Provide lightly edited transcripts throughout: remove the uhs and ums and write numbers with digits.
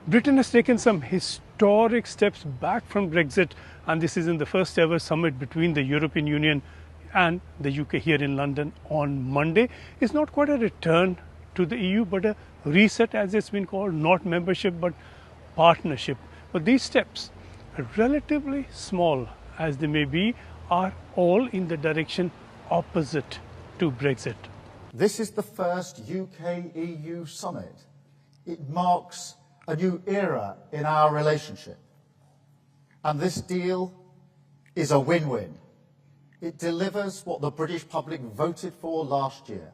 Britain has taken some historic steps back from Brexit, and this is in the first ever summit between the European Union and the UK here in London on Monday. It's not quite a return to the EU, but a reset, as it's been called, not membership but partnership. But these steps, relatively small as they may be, are all in the direction opposite to Brexit. This is the first UK-EU summit. It marks a new era in our relationship. And this deal is a win-win. It delivers what the British public voted for last year.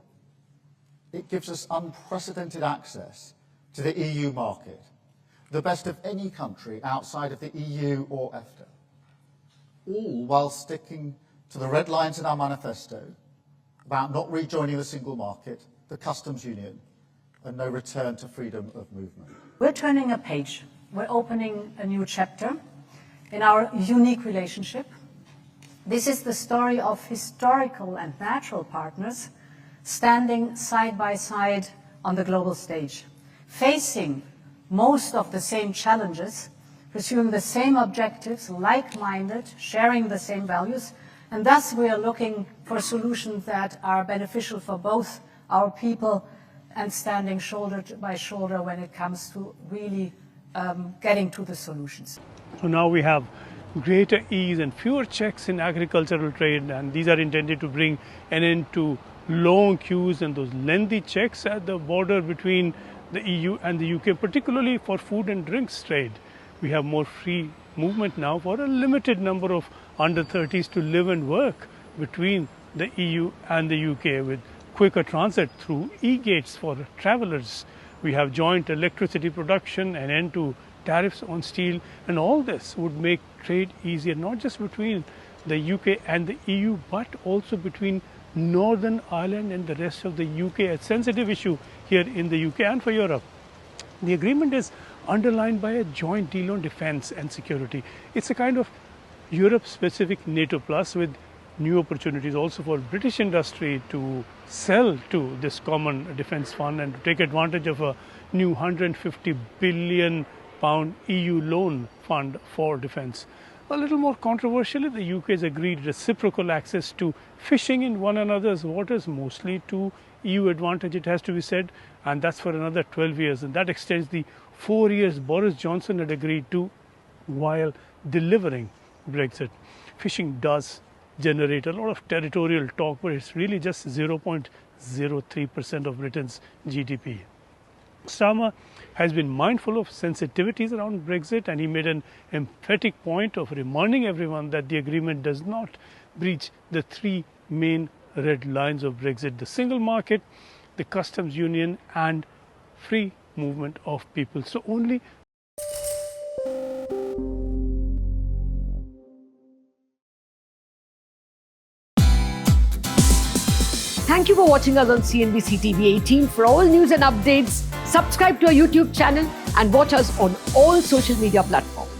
It gives us unprecedented access to the EU market, the best of any country outside of the EU or EFTA, all while sticking to the red lines in our manifesto about not rejoining the single market, the customs union, and no return to freedom of movement. We're turning a page. We're opening a new chapter in our unique relationship. This is the story of historical and natural partners standing side by side on the global stage, facing most of the same challenges, pursuing the same objectives, like-minded, sharing the same values, and thus we are looking for solutions that are beneficial for both our people and standing shoulder by shoulder when it comes to really getting to the solutions. So now we have greater ease and fewer checks in agricultural trade, and these are intended to bring an end to long queues and those lengthy checks at the border between the EU and the UK, particularly for food and drinks trade. We have more free movement now for a limited number of under-30s to live and work between the EU and the UK, with quicker transit through e-gates for travellers. We have joint electricity production, an end to tariffs on steel, and all this would make trade easier, not just between the UK and the EU, but also between Northern Ireland and the rest of the UK, a sensitive issue here in the UK and for Europe. The agreement is underlined by a joint deal on defence and security. It's a kind of Europe-specific NATO Plus, with new opportunities also for British industry to sell to this common defence fund and to take advantage of a new £150 billion EU loan fund for defence. A little more controversially, the UK has agreed reciprocal access to fishing in one another's waters, mostly to EU advantage, it has to be said, and that's for another 12 years. And that extends the 4 years Boris Johnson had agreed to while delivering Brexit. Fishing does generate a lot of territorial talk, but it's really just 0.03% of Britain's GDP. Starmer has been mindful of sensitivities around Brexit, and he made an emphatic point of reminding everyone that the agreement does not breach the three main red lines of Brexit: the single market, the customs union, and free movement of people. So only Thank you for watching us on CNBC TV18. For all news and updates, subscribe to our YouTube channel and watch us on all social media platforms.